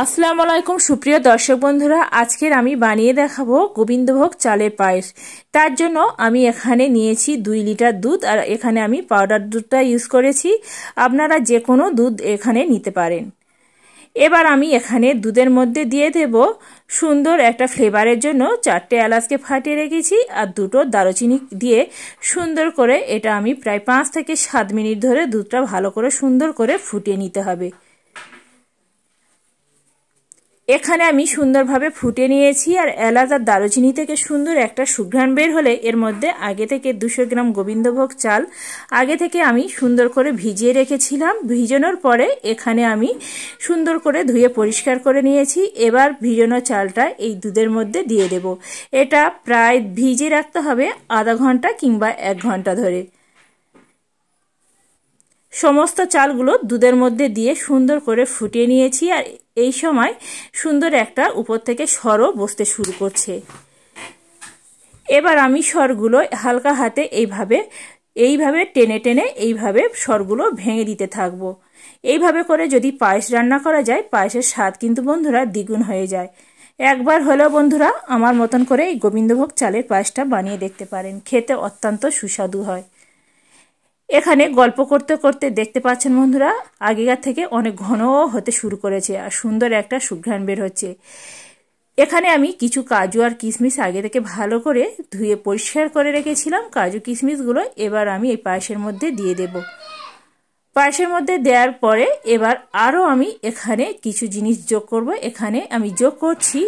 আসসালামু আলাইকুম সুপ্রিয় দর্শক বন্ধুরা, আজকের আমি বানিয়ে দেখাবো গোবিন্দভোগ চালের পায়েস। তার জন্য আমি এখানে নিয়েছি 2 লিটার দুধ, আর এখানে আমি পাউডার দুধটা ইউজ করেছি। আপনারা যে কোনো দুধ এখানে নিতে পারেন। এবার আমি এখানে দুধের মধ্যে দিয়ে দেব সুন্দর একটা ফ্লেভারের জন্য 4টে এলাচকে ফাটিয়ে রেখেছি, আর 2টো দারুচিনি দিয়ে সুন্দর করে এটা আমি প্রায় 5 থেকে 7 মিনিট ধরে দুধটা ভালো করে সুন্দর করে ফুটিয়ে নিতে হবে। এখানে আমি সুন্দরভাবে ফুটে নিয়েছি, আর এলাচ আর দারুচিনি থেকে সুন্দর একটা সুঘ্রাণ বের হলে এর মধ্যে আগে থেকে 200 গ্রাম গোবিন্দভোগ চাল আগে থেকে আমি সুন্দর করে ভিজিয়ে রেখেছিলাম। ভিজানোর পরে এখানে আমি সুন্দর করে ধুয়ে পরিষ্কার করে নিয়েছি। এবার ভিজানো চালটা এই দুধের মধ্যে দিয়ে দেব। এটা প্রায় ভিজিয়ে রাখতে হবে আধা ঘন্টা কিংবা 1 ঘন্টা ধরে। সমস্ত চালগুলো দুধের মধ্যে দিয়ে সুন্দর করে ফুটিয়ে নিয়েছি, আর এই সময় সুন্দর একটা উপর থেকে সরও বসতে শুরু করছে। এবার আমি সরগুলো হালকা হাতে এইভাবে টেনে টেনে এইভাবে সরগুলো ভেঙে দিতে থাকবো। এইভাবে করে যদি পায়েস রান্না করা যায়, পায়েসের স্বাদ কিন্তু বন্ধুরা দ্বিগুণ হয়ে যায়। একবার হলেও বন্ধুরা আমার মতন করে এই গোবিন্দভোগ চালের পায়েসটা বানিয়ে দেখতে পারেন, খেতে অত্যন্ত সুস্বাদু হয়। এখানে গল্প করতে করতে দেখতে পাচ্ছেন বন্ধুরা আগেকার থেকে অনেক ঘন হতে শুরু করেছে, আর সুন্দর একটা সুঘ্রাণ বের হচ্ছে। এখানে আমি কিছু কাজু আর কিশমিশ আগে থেকে ভালো করে ধুয়ে পরিষ্কার করে রেখেছিলাম। কাজু কিশমিশগুলো এবার আমি এই পায়েসের মধ্যে দিয়ে দেব। পায়েসের মধ্যে দেওয়ার পরে এবার আরও আমি এখানে কিছু জিনিস যোগ করব। এখানে আমি যোগ করছি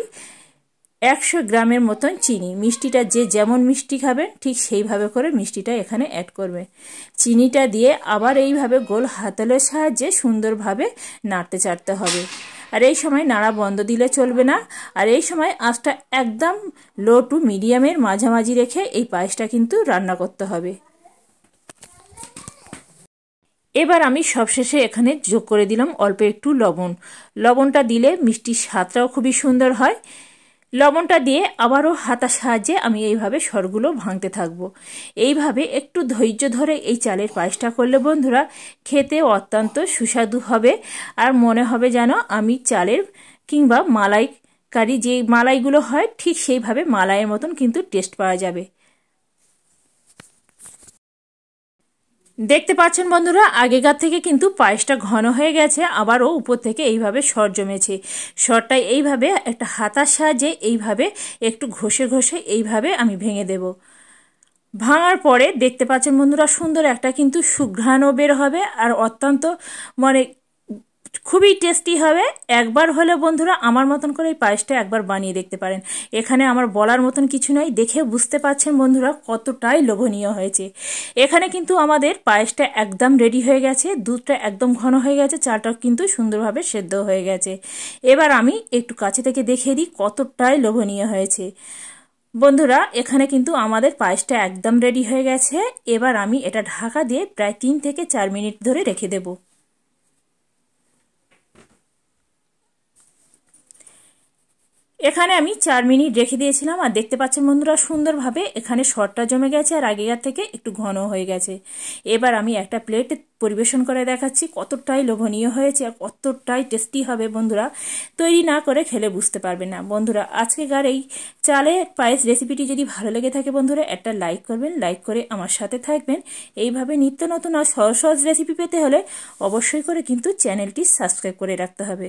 100 গ্রামের মতন চিনি। মিষ্টিটা যে যেমন মিষ্টি খাবেন ঠিক সেইভাবে করে মিষ্টিটা এখানে অ্যাড করবে। চিনিটা দিয়ে আবার এইভাবে গোল হাতলের সাহায্যে সুন্দরভাবে নাড়তে চাড়তে হবে। আর এই সময় নাড়া বন্ধ দিলে চলবে না, আর এই সময় আঁচটা একদম লো টু মিডিয়ামের মাঝামাঝি রেখে এই পায়েসটা কিন্তু রান্না করতে হবে। এবার আমি সবশেষে এখানে যোগ করে দিলাম অল্প একটু লবণ। লবণটা দিলে মিষ্টির স্বাদটাও খুবই সুন্দর হয়। লবণটা দিয়ে আবারও হাতার সাহায্যে আমি এইভাবে সরগুলো ভাঙতে থাকবো। এইভাবে একটু ধৈর্য ধরে এই চালের পায়েসটা করলে বন্ধুরা খেতে অত্যন্ত সুস্বাদু হবে, আর মনে হবে যেন আমি চালের কিংবা মালাইকারি যে মালাইগুলো হয় ঠিক সেইভাবে মালাইয়ের মতন কিন্তু টেস্ট পাওয়া যাবে। দেখতে পাচ্ছেন বন্ধুরা আগেকার থেকে কিন্তু পায়েসটা ঘন হয়ে গেছে, আবারও উপর থেকে এইভাবে সর জমেছে। সরটাই এইভাবে একটা হাতার সাহায্যে এইভাবে একটু ঘষে ঘষে এইভাবে আমি ভেঙে দেব। ভাঙার পরে দেখতে পাচ্ছেন বন্ধুরা সুন্দর একটা কিন্তু সুঘ্রাণও বের হবে, আর অত্যন্ত খুবই টেস্টি হবে। একবার হলে বন্ধুরা আমার মতন করে এই পায়েসটা একবার বানিয়ে দেখতে পারেন। এখানে আমার বলার মতন কিছু নয়, দেখে বুঝতে পারছেন বন্ধুরা কতটাই লোভনীয় হয়েছে। এখানে কিন্তু আমাদের পায়েসটা একদম রেডি হয়ে গেছে। দুধটা একদম ঘন হয়ে গেছে, চালটা কিন্তু সুন্দরভাবে সেদ্ধ হয়ে গেছে। এবার আমি একটু কাছে থেকে দেখিয়ে দিই কতটাই লোভনীয় হয়েছে। বন্ধুরা এখানে কিন্তু আমাদের পায়েসটা একদম রেডি হয়ে গেছে। এবার আমি এটা ঢাকা দিয়ে প্রায় 3 থেকে 4 মিনিট ধরে রেখে দেব। এখানে আমি 4 মিনিট রেখে দিয়েছিলাম, আর দেখতে পাচ্ছেন বন্ধুরা সুন্দরভাবে এখানে সরটা জমে গেছে, আর আগেকার থেকে একটু ঘন হয়ে গেছে। এবার আমি একটা প্লেটে পরিবেশন করে দেখাচ্ছি কতটাই লোভনীয় হয়েছে, আর কতটাই টেস্টি হবে। বন্ধুরা তৈরি না করে খেলে বুঝতে পারবেন না। বন্ধুরা আজকেকার এই চালের পায়েস রেসিপিটি যদি ভালো লেগে থাকে বন্ধুরা একটা লাইক করবেন, লাইক করে আমার সাথে থাকবেন। এইভাবে নিত্য নতুন আর সহজ সহজ রেসিপি পেতে হলে অবশ্যই করে কিন্তু চ্যানেলটি সাবস্ক্রাইব করে রাখতে হবে।